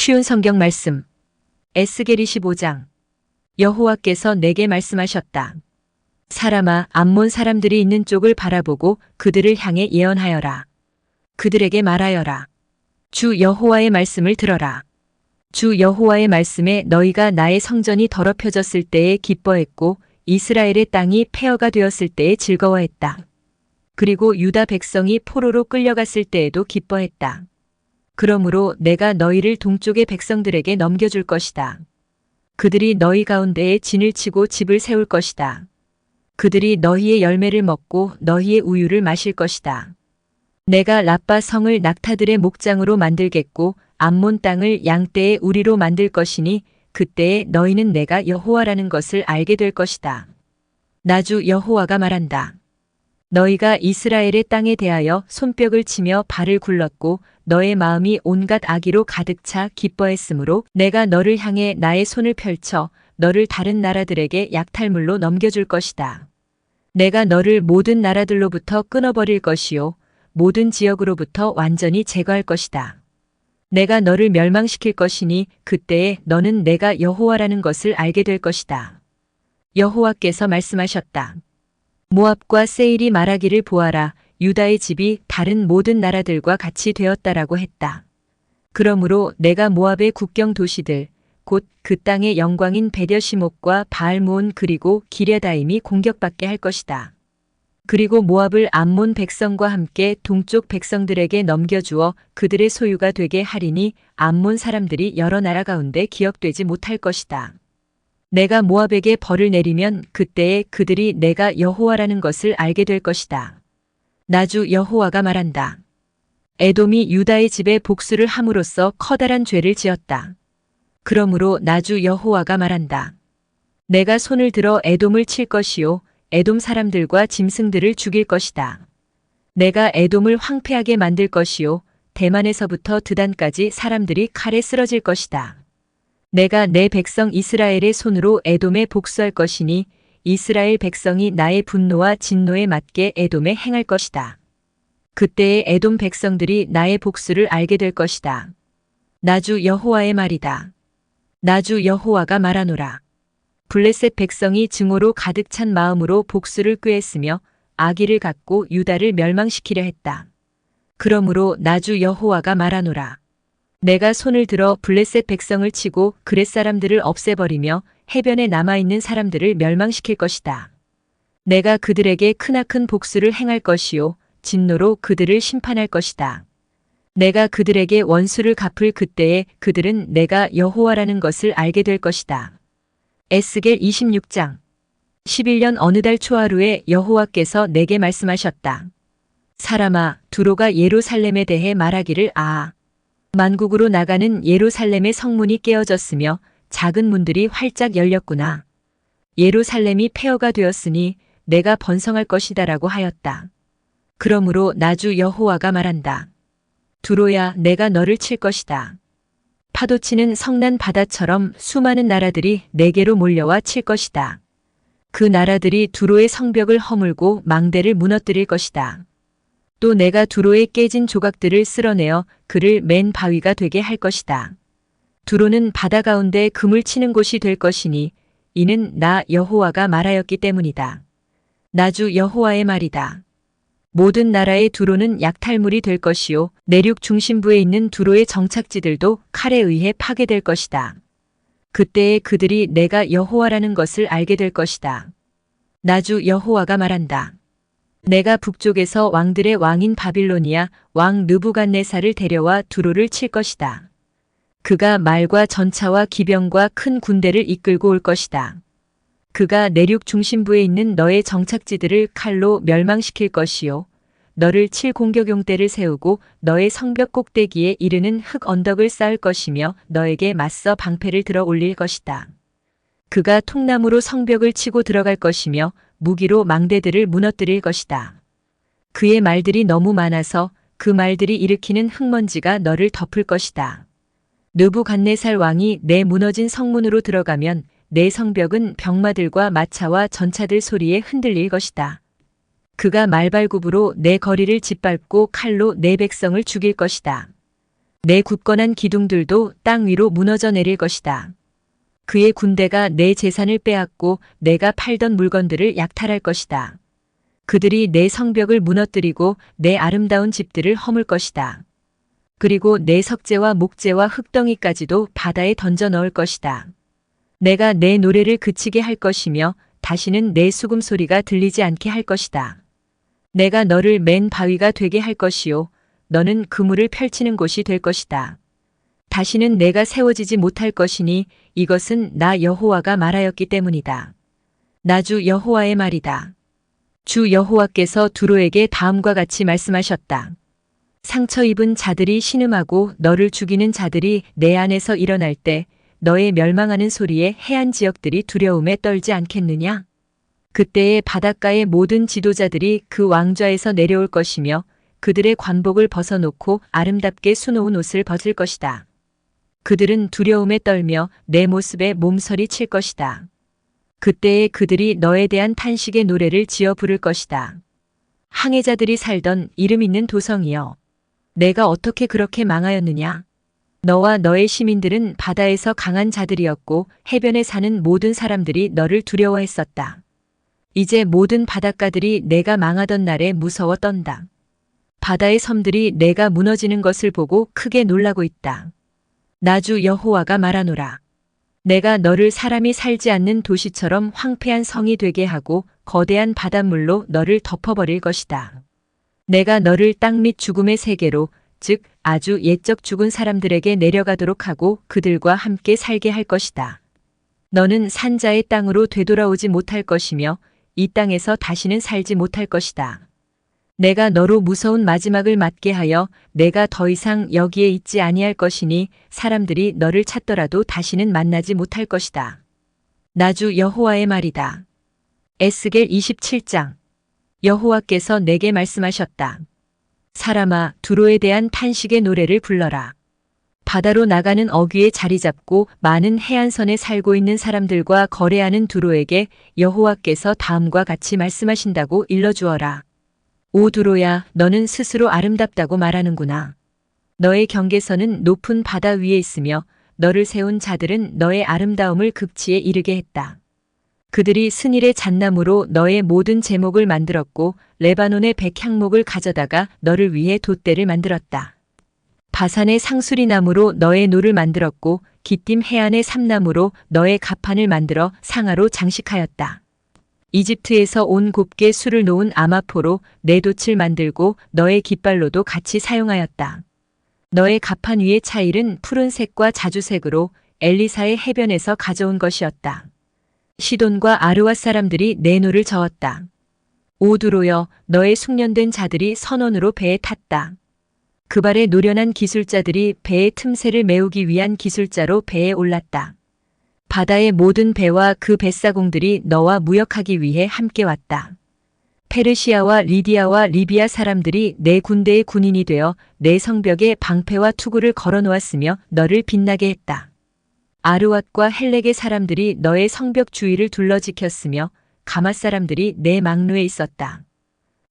쉬운 성경 말씀. 에스겔 25장. 여호와께서 내게 말씀하셨다. 사람아, 암몬 사람들이 있는 쪽을 바라보고 그들을 향해 예언하여라. 그들에게 말하여라. 주 여호와의 말씀을 들어라. 주 여호와의 말씀에 너희가 나의 성전이 더럽혀졌을 때에 기뻐했고 이스라엘의 땅이 폐허가 되었을 때에 즐거워했다. 그리고 유다 백성이 포로로 끌려갔을 때에도 기뻐했다. 그러므로 내가 너희를 동쪽의 백성들에게 넘겨줄 것이다. 그들이 너희 가운데에 진을 치고 집을 세울 것이다. 그들이 너희의 열매를 먹고 너희의 우유를 마실 것이다. 내가 라빠 성을 낙타들의 목장으로 만들겠고 암몬 땅을 양떼의 우리로 만들 것이니 그때에 너희는 내가 여호와라는 것을 알게 될 것이다. 나 주 여호와가 말한다. 너희가 이스라엘의 땅에 대하여 손뼉을 치며 발을 굴렀고 너의 마음이 온갖 악의로 가득 차 기뻐했으므로 내가 너를 향해 나의 손을 펼쳐 너를 다른 나라들에게 약탈물로 넘겨줄 것이다. 내가 너를 모든 나라들로부터 끊어버릴 것이요 모든 지역으로부터 완전히 제거할 것이다. 내가 너를 멸망시킬 것이니 그때에 너는 내가 여호와라는 것을 알게 될 것이다. 여호와께서 말씀하셨다. 모압과 세일이 말하기를 보아라. 유다의 집이 다른 모든 나라들과 같이 되었다라고 했다. 그러므로 내가 모압의 국경 도시들 곧 그 땅의 영광인 베려시목과 바알모온 그리고 기랴다임이 공격받게 할 것이다. 그리고 모압을 암몬 백성과 함께 동쪽 백성들에게 넘겨주어 그들의 소유가 되게 하리니 암몬 사람들이 여러 나라 가운데 기억되지 못할 것이다. 내가 모압에게 벌을 내리면 그때에 그들이 내가 여호와라는 것을 알게 될 것이다. 나 주 여호와가 말한다. 에돔이 유다의 집에 복수를 함으로써 커다란 죄를 지었다. 그러므로 나 주 여호와가 말한다. 내가 손을 들어 에돔을 칠 것이요 에돔 사람들과 짐승들을 죽일 것이다. 내가 에돔을 황폐하게 만들 것이요 대만에서부터 드단까지 사람들이 칼에 쓰러질 것이다. 내가 내 백성 이스라엘의 손으로 에돔에 복수할 것이니 이스라엘 백성이 나의 분노와 진노에 맞게 에돔에 행할 것이다. 그때에 에돔 백성들이 나의 복수를 알게 될 것이다. 나 주 여호와의 말이다. 나 주 여호와가 말하노라. 블레셋 백성이 증오로 가득 찬 마음으로 복수를 꾀했으며 악의를 갖고 유다를 멸망시키려 했다. 그러므로 나 주 여호와가 말하노라. 내가 손을 들어 블레셋 백성을 치고 그렛 사람들을 없애버리며 해변에 남아있는 사람들을 멸망시킬 것이다. 내가 그들에게 크나큰 복수를 행할 것이요 진노로 그들을 심판할 것이다. 내가 그들에게 원수를 갚을 그때에 그들은 내가 여호와라는 것을 알게 될 것이다. 에스겔 26장. 11년 어느 달 초하루에 여호와께서 내게 말씀하셨다. 사람아, 두로가 예루살렘에 대해 말하기를 만국으로 나가는 예루살렘의 성문이 깨어졌으며 작은 문들이 활짝 열렸구나. 예루살렘이 폐허가 되었으니 내가 번성할 것이다라고 하였다. 그러므로 나 주 여호와가 말한다. 두로야, 내가 너를 칠 것이다. 파도치는 성난 바다처럼 수많은 나라들이 내게로 몰려와 칠 것이다. 그 나라들이 두로의 성벽을 허물고 망대를 무너뜨릴 것이다. 또 내가 두로의 깨진 조각들을 쓸어내어 그를 맨 바위가 되게 할 것이다. 두로는 바다 가운데 금을 치는 곳이 될 것이니 이는 나 여호와가 말하였기 때문이다. 나 주 여호와의 말이다. 모든 나라의 두로는 약탈물이 될 것이요 내륙 중심부에 있는 두로의 정착지들도 칼에 의해 파괴될 것이다. 그때에 그들이 내가 여호와라는 것을 알게 될 것이다. 나 주 여호와가 말한다. 내가 북쪽에서 왕들의 왕인 바빌로니아 왕 느부갓네살을 데려와 두로를 칠 것이다. 그가 말과 전차와 기병과 큰 군대를 이끌고 올 것이다. 그가 내륙 중심부에 있는 너의 정착지들을 칼로 멸망시킬 것이요 너를 칠 공격용대를 세우고 너의 성벽 꼭대기에 이르는 흙 언덕을 쌓을 것이며 너에게 맞서 방패를 들어 올릴 것이다. 그가 통나무로 성벽을 치고 들어갈 것이며 무기로 망대들을 무너뜨릴 것이다. 그의 말들이 너무 많아서 그 말들이 일으키는 흙먼지가 너를 덮을 것이다. 느부갓네살 왕이 내 무너진 성문으로 들어가면 내 성벽은 병마들과 마차와 전차들 소리에 흔들릴 것이다. 그가 말발굽으로 내 거리를 짓밟고 칼로 내 백성을 죽일 것이다. 내 굳건한 기둥들도 땅 위로 무너져 내릴 것이다. 그의 군대가 내 재산을 빼앗고 내가 팔던 물건들을 약탈할 것이다. 그들이 내 성벽을 무너뜨리고 내 아름다운 집들을 허물 것이다. 그리고 내 석재와 목재와 흙덩이까지도 바다에 던져 넣을 것이다. 내가 내 노래를 그치게 할 것이며 다시는 내 수금 소리가 들리지 않게 할 것이다. 내가 너를 맨 바위가 되게 할 것이요 너는 그물을 펼치는 곳이 될 것이다. 다시는 내가 세워지지 못할 것이니 이것은 나 여호와가 말하였기 때문이다. 나 주 여호와의 말이다. 주 여호와께서 두로에게 다음과 같이 말씀하셨다. 상처 입은 자들이 신음하고 너를 죽이는 자들이 내 안에서 일어날 때 너의 멸망하는 소리에 해안 지역들이 두려움에 떨지 않겠느냐? 그때에 바닷가의 모든 지도자들이 그 왕좌에서 내려올 것이며 그들의 관복을 벗어놓고 아름답게 수놓은 옷을 벗을 것이다. 그들은 두려움에 떨며 내 모습에 몸서리 칠 것이다. 그때에 그들이 너에 대한 탄식의 노래를 지어 부를 것이다. 항해자들이 살던 이름 있는 도성이여. 내가 어떻게 그렇게 망하였느냐? 너와 너의 시민들은 바다에서 강한 자들이었고 해변에 사는 모든 사람들이 너를 두려워했었다. 이제 모든 바닷가들이 내가 망하던 날에 무서워 떤다. 바다의 섬들이 내가 무너지는 것을 보고 크게 놀라고 있다. 나 주 여호와가 말하노라. 내가 너를 사람이 살지 않는 도시처럼 황폐한 성이 되게 하고 거대한 바닷물로 너를 덮어버릴 것이다. 내가 너를 땅 및 죽음의 세계로 즉 아주 옛적 죽은 사람들에게 내려가도록 하고 그들과 함께 살게 할 것이다. 너는 산자의 땅으로 되돌아오지 못할 것이며 이 땅에서 다시는 살지 못할 것이다. 내가 너로 무서운 마지막을 맞게 하여 내가 더 이상 여기에 있지 아니할 것이니 사람들이 너를 찾더라도 다시는 만나지 못할 것이다. 나 주 여호와의 말이다. 에스겔 27장. 여호와께서 내게 말씀하셨다. 사람아, 두로에 대한 탄식의 노래를 불러라. 바다로 나가는 어귀에 자리 잡고 많은 해안선에 살고 있는 사람들과 거래하는 두로에게 여호와께서 다음과 같이 말씀하신다고 일러주어라. 오 두로야, 너는 스스로 아름답다고 말하는구나. 너의 경계선은 높은 바다 위에 있으며 너를 세운 자들은 너의 아름다움을 극치에 이르게 했다. 그들이 스닐의 잣나무로 너의 모든 제목을 만들었고 레바논의 백향목을 가져다가 너를 위해 돛대를 만들었다. 바산의 상수리나무로 너의 노를 만들었고 기띔 해안의 삼나무로 너의 가판을 만들어 상아로 장식하였다. 이집트에서 온 곱게 술을 놓은 아마포로 내 돛을 만들고 너의 깃발로도 같이 사용하였다. 너의 가판 위의 차일은 푸른색과 자주색으로 엘리사의 해변에서 가져온 것이었다. 시돈과 아르와 사람들이 내 노를 저었다. 오 두로여, 너의 숙련된 자들이 선원으로 배에 탔다. 그 발에 노련한 기술자들이 배의 틈새를 메우기 위한 기술자로 배에 올랐다. 바다의 모든 배와 그 뱃사공들이 너와 무역하기 위해 함께 왔다. 페르시아와 리디아와 리비아 사람들이 내 군대의 군인이 되어 내 성벽에 방패와 투구를 걸어놓았으며 너를 빛나게 했다. 아르왓과 헬렉의 사람들이 너의 성벽 주위를 둘러 지켰으며 가맛 사람들이 내 망루에 있었다.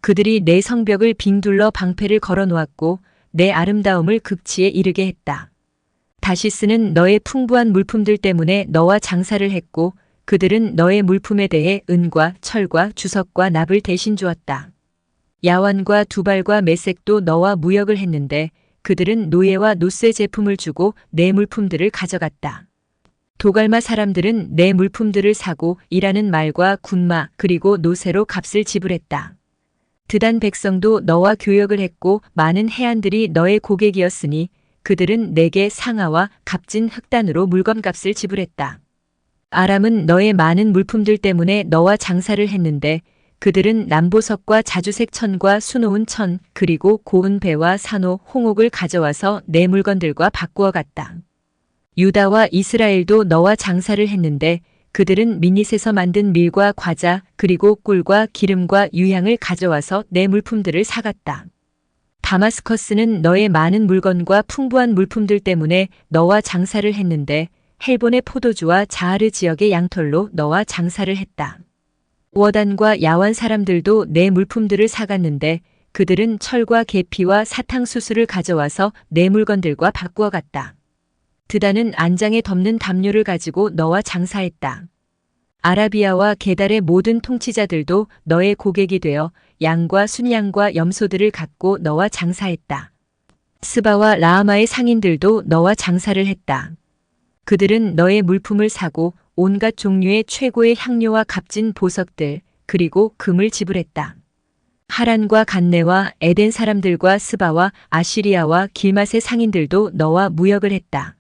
그들이 내 성벽을 빙둘러 방패를 걸어놓았고 내 아름다움을 극치에 이르게 했다. 다시스는 너의 풍부한 물품들 때문에 너와 장사를 했고 그들은 너의 물품에 대해 은과 철과 주석과 납을 대신 주었다. 야완과 두발과 메색도 너와 무역을 했는데 그들은 노예와 노쇠 제품을 주고 내 물품들을 가져갔다. 도갈마 사람들은 내 물품들을 사고 일하는 말과 군마 그리고 노새로 값을 지불했다. 드단 백성도 너와 교역을 했고 많은 해안들이 너의 고객이었으니 그들은 내게 상아와 값진 흑단으로 물건값을 지불했다. 아람은 너의 많은 물품들 때문에 너와 장사를 했는데 그들은 남보석과 자주색 천과 수놓은 천 그리고 고운 배와 산호, 홍옥을 가져와서 내 물건들과 바꾸어 갔다. 유다와 이스라엘도 너와 장사를 했는데 그들은 미닛에서 만든 밀과 과자 그리고 꿀과 기름과 유향을 가져와서 내 물품들을 사갔다. 다마스커스는 너의 많은 물건과 풍부한 물품들 때문에 너와 장사를 했는데 헬본의 포도주와 자하르 지역의 양털로 너와 장사를 했다. 워단과 야완 사람들도 내 물품들을 사갔는데 그들은 철과 계피와 사탕수수를 가져와서 내 물건들과 바꾸어 갔다. 드다는 안장에 덮는 담요를 가지고 너와 장사했다. 아라비아와 게달의 모든 통치자들도 너의 고객이 되어 양과 순양과 염소들을 갖고 너와 장사했다. 스바와 라하마의 상인들도 너와 장사를 했다. 그들은 너의 물품을 사고 온갖 종류의 최고의 향료와 값진 보석들, 그리고 금을 지불했다. 하란과 간네와 에덴 사람들과 스바와 아시리아와 길맛의 상인들도 너와 무역을 했다.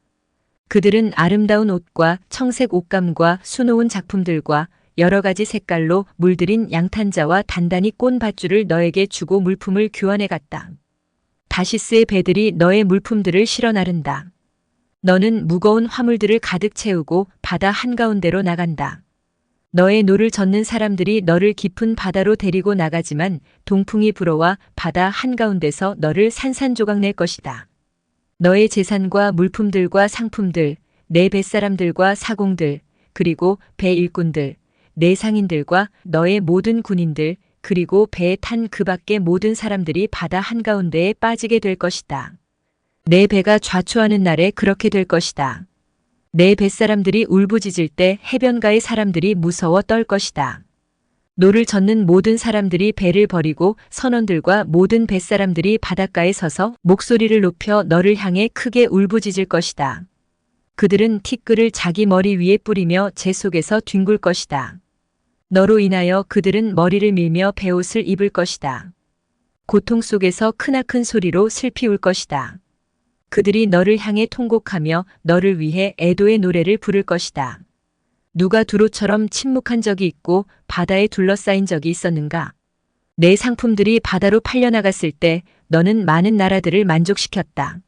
그들은 아름다운 옷과 청색 옷감과 수놓은 작품들과 여러 가지 색깔로 물들인 양탄자와 단단히 꼰 밧줄을 너에게 주고 물품을 교환해 갔다. 다시스의 배들이 너의 물품들을 실어 나른다. 너는 무거운 화물들을 가득 채우고 바다 한가운데로 나간다. 너의 노를 젓는 사람들이 너를 깊은 바다로 데리고 나가지만 동풍이 불어와 바다 한가운데서 너를 산산조각 낼 것이다. 너의 재산과 물품들과 상품들, 내 뱃사람들과 사공들, 그리고 배 일꾼들, 내 상인들과 너의 모든 군인들, 그리고 배에 탄 그 밖의 모든 사람들이 바다 한가운데에 빠지게 될 것이다. 내 배가 좌초하는 날에 그렇게 될 것이다. 내 뱃사람들이 울부짖을 때 해변가의 사람들이 무서워 떨 것이다. 노를 젓는 모든 사람들이 배를 버리고 선원들과 모든 뱃사람들이 바닷가에 서서 목소리를 높여 너를 향해 크게 울부짖을 것이다. 그들은 티끌을 자기 머리 위에 뿌리며 재 속에서 뒹굴 것이다. 너로 인하여 그들은 머리를 밀며 베옷을 입을 것이다. 고통 속에서 크나큰 소리로 슬피 울 것이다. 그들이 너를 향해 통곡하며 너를 위해 애도의 노래를 부를 것이다. 누가 두로처럼 침묵한 적이 있고 바다에 둘러싸인 적이 있었는가? 내 상품들이 바다로 팔려나갔을 때 너는 많은 나라들을 만족시켰다.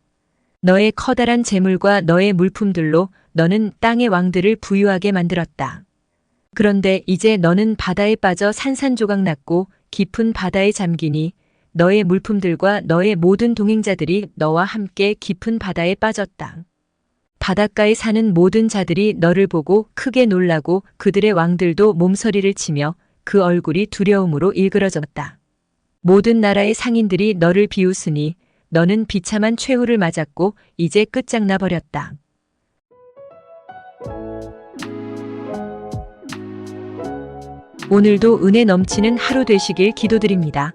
너의 커다란 재물과 너의 물품들로 너는 땅의 왕들을 부유하게 만들었다. 그런데 이제 너는 바다에 빠져 산산조각 났고 깊은 바다에 잠기니 너의 물품들과 너의 모든 동행자들이 너와 함께 깊은 바다에 빠졌다. 바닷가에 사는 모든 자들이 너를 보고 크게 놀라고 그들의 왕들도 몸서리를 치며 그 얼굴이 두려움으로 일그러졌다. 모든 나라의 상인들이 너를 비웃으니 너는 비참한 최후를 맞았고 이제 끝장나 버렸다. 오늘도 은혜 넘치는 하루 되시길 기도드립니다.